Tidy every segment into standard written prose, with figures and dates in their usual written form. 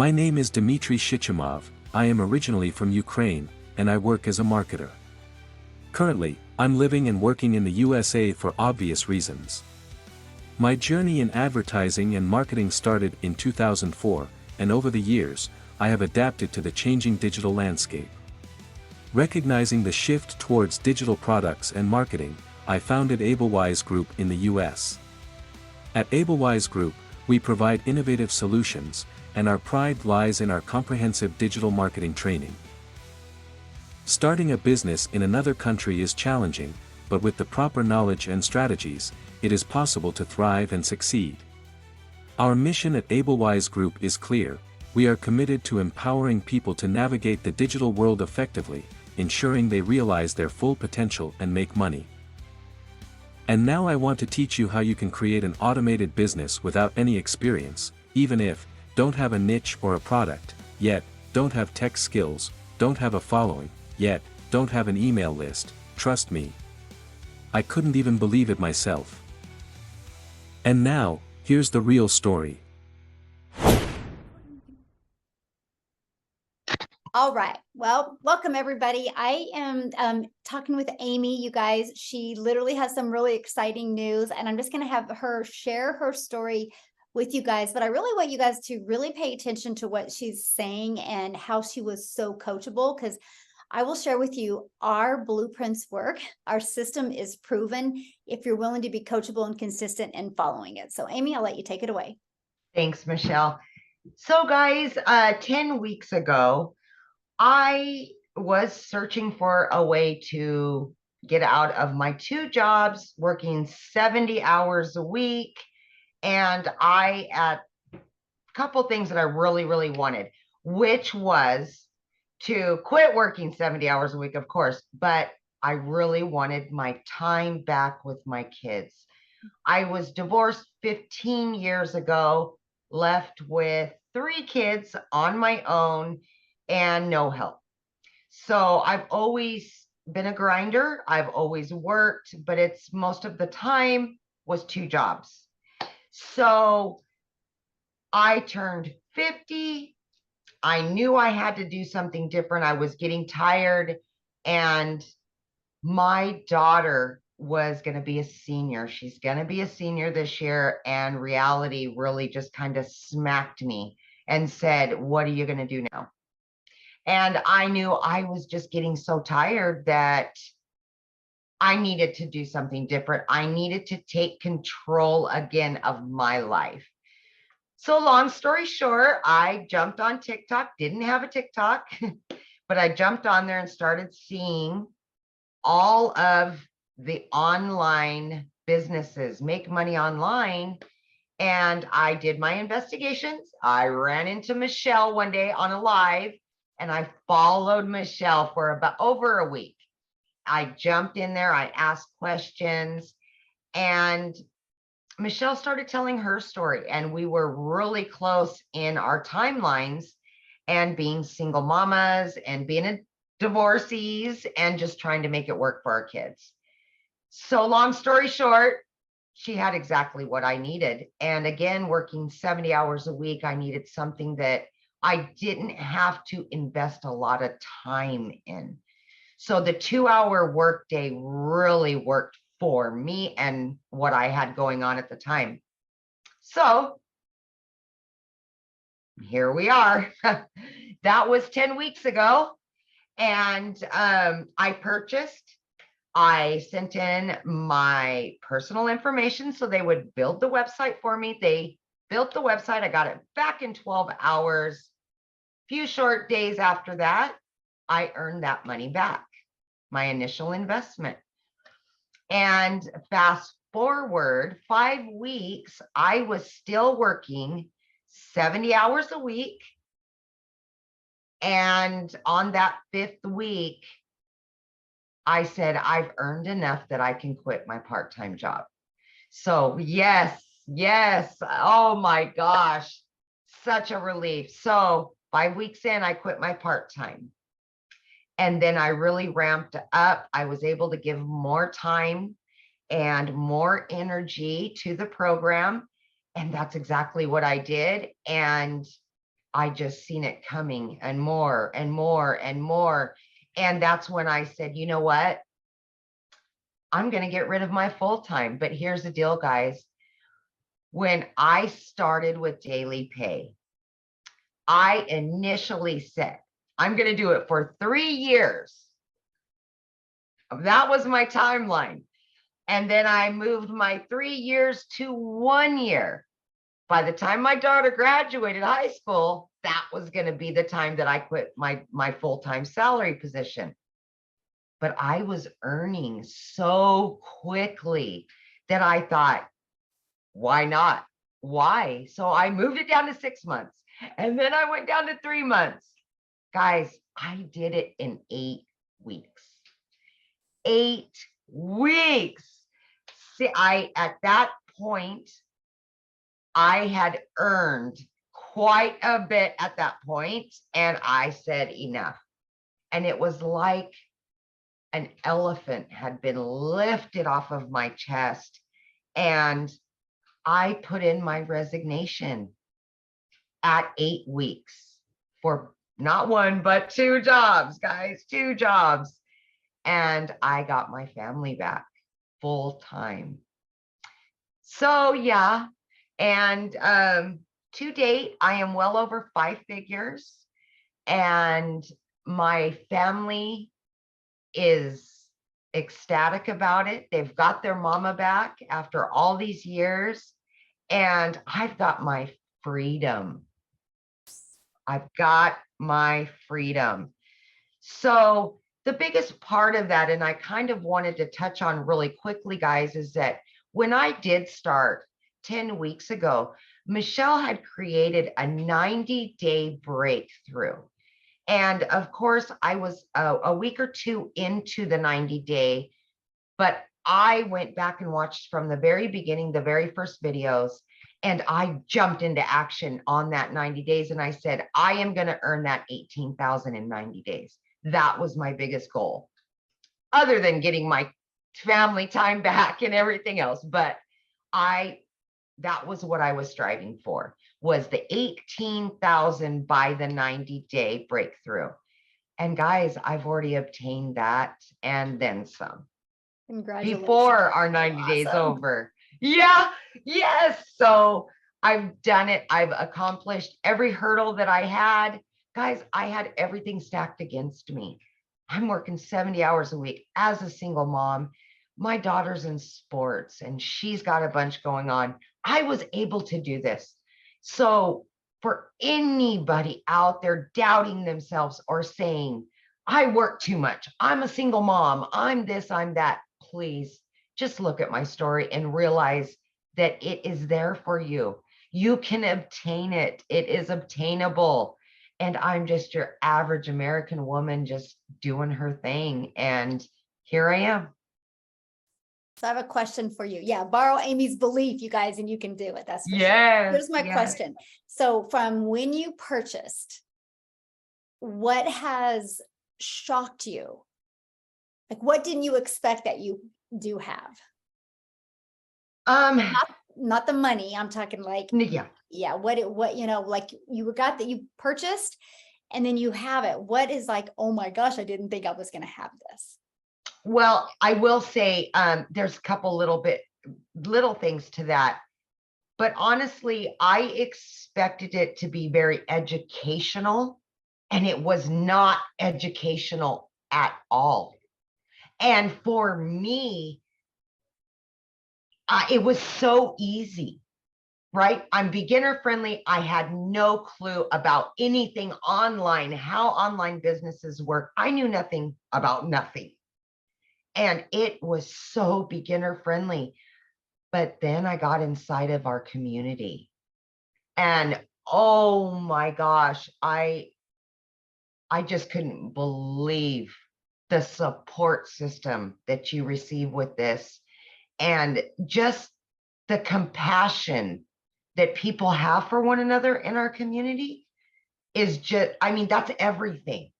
My name is Dmitry Shichimov, I am originally from Ukraine, and I work as a marketer. Currently, I'm living and working in the USA for obvious reasons. My journey in advertising and marketing started in 2004, and over the years, I have adapted to the changing digital landscape. Recognizing the shift towards digital products and marketing, I founded AbleWise Group in the US. At AbleWise Group, we provide innovative solutions, and our pride lies in our comprehensive digital marketing training. Starting a business in another country is challenging, but with the proper knowledge and strategies, it is possible to thrive and succeed. Our mission at AbleWise Group is clear: we are committed to empowering people to navigate the digital world effectively, ensuring they realize their full potential and make money. And now I want to teach you how you can create an automated business without any experience, even if, don't have a niche or a product, yet, don't have tech skills, don't have a following, yet, don't have an email list. Trust me. I couldn't even believe it myself. And now, here's the real story. All right. Well, welcome everybody. I am talking with Amy, you guys. She literally has some really exciting news, and I'm just going to have her share her story with you guys. But I really want you guys to really pay attention to what she's saying and how she was so coachable, because I will share with you our blueprints work. Our system is proven if you're willing to be coachable and consistent in following it. So Amy, I'll let you take it away. Thanks, Michelle. So guys, 10 weeks ago, I was searching for a way to get out of my 2 jobs, working 70 hours a week. And I had a couple things that I really wanted, which was to quit working 70 hours a week, of course, but I really wanted my time back with my kids. I was divorced 15 years ago, left with 3 kids on my own and no help. So I've always been a grinder. I've always worked, but it's most of the time was 2 jobs. So I turned 50. I knew I had to do something different. I was getting tired, and my daughter was going to be a senior. She's going to be a senior this year, and reality really just kind of smacked me and said, what are you going to do now? And I knew I was just getting so tired that I needed to do something different. I needed to take control again of my life. So long story short, I jumped on TikTok, didn't have a TikTok, but I jumped on there and started seeing all of the online businesses make money online. And I did my investigations. I ran into Michelle one day on a live, and I followed Michelle for about over a week. I jumped in there, I asked questions, and Michelle started telling her story, and we were really close in our timelines and being single mamas and being divorcees and just trying to make it work for our kids. So long story short, she had exactly what I needed. And again, working 70 hours a week, I needed something that I didn't have to invest a lot of time in. So the 2-hour workday really worked for me and what I had going on at the time. So here we are. That was 10 weeks ago. And I sent in my personal information so they would build the website for me. They built the website. I got it back in 12 hours. Few short days after that, I earned that money back, my initial investment. And fast forward 5 weeks, I was still working 70 hours a week. And on that 5th week, I said, I've earned enough that I can quit my part-time job. So yes. Oh my gosh, such a relief. So 5 weeks in, I quit my part-time. And then I really ramped up. I was able to give more time and more energy to the program. And that's exactly what I did. And I just seen it coming and more and more and more. And that's when I said, you know what? I'm going to get rid of my full-time. But here's the deal, guys. When I started with daily pay, I initially said, I'm going to do it for 3 years. That was my timeline. And then I moved my 3 years to 1 year. By the time my daughter graduated high school, that was going to be the time that I quit my full-time salary position. But I was earning so quickly that I thought, why not? Why? So I moved it down to 6 months, and then I went down to 3 months. Guys, I did it in 8 weeks. 8 weeks. See, at that point, I had earned quite a bit at that point, and I said enough. And it was like an elephant had been lifted off of my chest, and I put in my resignation at 8 weeks for not one, but 2 jobs, guys, 2 jobs. And I got my family back full time. So yeah. And to date, I am well over 5 figures, and my family is ecstatic about it. They've got their mama back after all these years, and I've got my freedom. I've got my freedom. So the biggest part of that, and I kind of wanted to touch on really quickly, guys, is that when I did start 10 weeks ago, Michelle had created a 90-day breakthrough. And of course, I was a week or 2 into the 90-day, but I went back and watched from the very beginning, the very first videos, and I jumped into action on that 90 days. And I said, I am going to earn that 18,000 in 90 days. That was my biggest goal, other than getting my family time back and everything else. But that was what I was striving for, was the 18,000 by the 90-day breakthrough. And guys, I've already obtained that and then some. Congratulations. Before our 90 days over. Yeah, yes. So I've done it. I've accomplished every hurdle that I had. Guys, I had everything stacked against me. I'm working 70 hours a week as a single mom. My daughter's in sports and she's got a bunch going on. I was able to do this. So for anybody out there doubting themselves or saying, I work too much, I'm a single mom, I'm this, I'm that, please just look at my story and realize that it is there for you. You can obtain it. It is obtainable. And I'm just your average American woman just doing her thing. And here I am. So I have a question for you. Yeah, borrow Amy's belief, you guys, and you can do it. That's for sure. Yes. Here's my question. So from when you purchased, what has shocked you? Like, what didn't you expect that you do have? Not the money. I'm talking like, yeah. What, you know, like you got that you purchased and then you have it. What is like, oh my gosh, I didn't think I was going to have this. Well, I will say there's a couple little things to that. But honestly, I expected it to be very educational, and it was not educational at all. And for me, it was so easy, right? I'm beginner friendly. I had no clue about anything online, how online businesses work. I knew nothing about nothing. And it was so beginner friendly. But then I got inside of our community and oh my gosh, I just couldn't believe the support system that you receive with this, and just the compassion that people have for one another in our community is just, I mean, that's everything.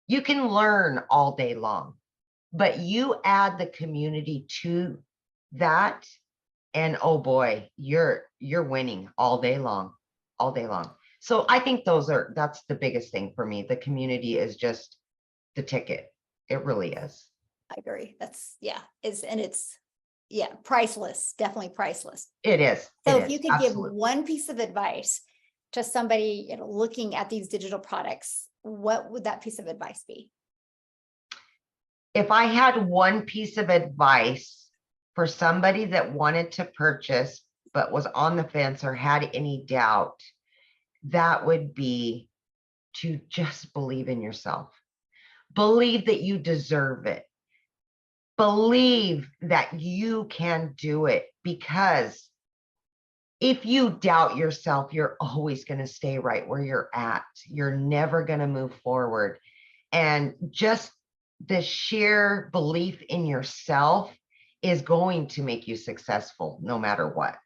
You can learn all day long, but you add the community to that, and oh boy, you're winning all day long, all day long. So I think that's the biggest thing for me. The community is just the ticket. It really is. I agree. That's, it's priceless, definitely priceless. It is. So It if you is. could give Absolutely. one piece of advice to somebody, looking at these digital products, what would that piece of advice be? If I had one piece of advice for somebody that wanted to purchase but was on the fence or had any doubt, that would be to just believe in yourself. Believe that you deserve it. Believe that you can do it, because if you doubt yourself, you're always going to stay right where you're at. You're never going to move forward. And just the sheer belief in yourself is going to make you successful no matter what.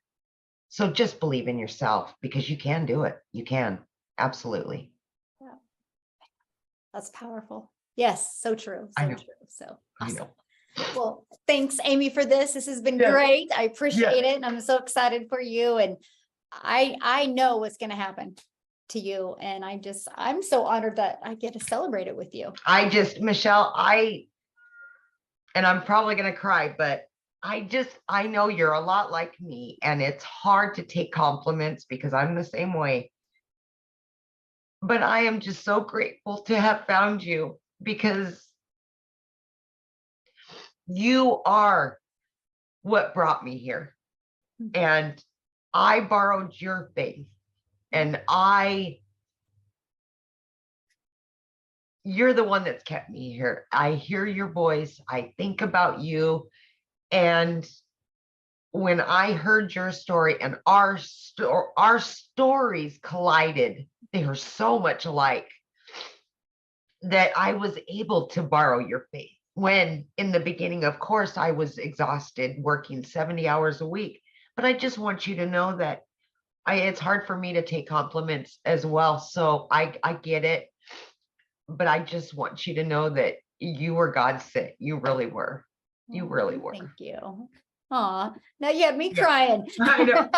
So just believe in yourself, because you can do it. You can. Absolutely. Yeah. That's powerful. Yes, so true. I So know. true. So I awesome. know. Well, thanks, Amy, for this. This has been Yeah. great. I appreciate Yeah. it. And I'm so excited for you. And I know what's going to happen to you. And I'm so honored that I get to celebrate it with you. Michelle, and I'm probably going to cry, but I know you're a lot like me, and it's hard to take compliments because I'm the same way. But I am just so grateful to have found you, because you are what brought me here. And I borrowed your faith, and you're the one that's kept me here. I hear your voice. I think about you. And when I heard your story and our stories collided, they were so much alike, that I was able to borrow your faith. When in the beginning, of course, I was exhausted working 70 hours a week, but I just want you to know that it's hard for me to take compliments as well. So I get it, but I just want you to know that you were God sent. You really were. You really were. Thank you. Aw, now you have me Yeah. crying. I know.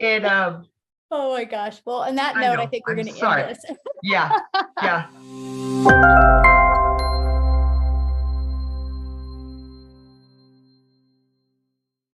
And Oh my gosh. Well, on that I note, I know. think we're I'm going to end sorry. this. Yeah. Yeah.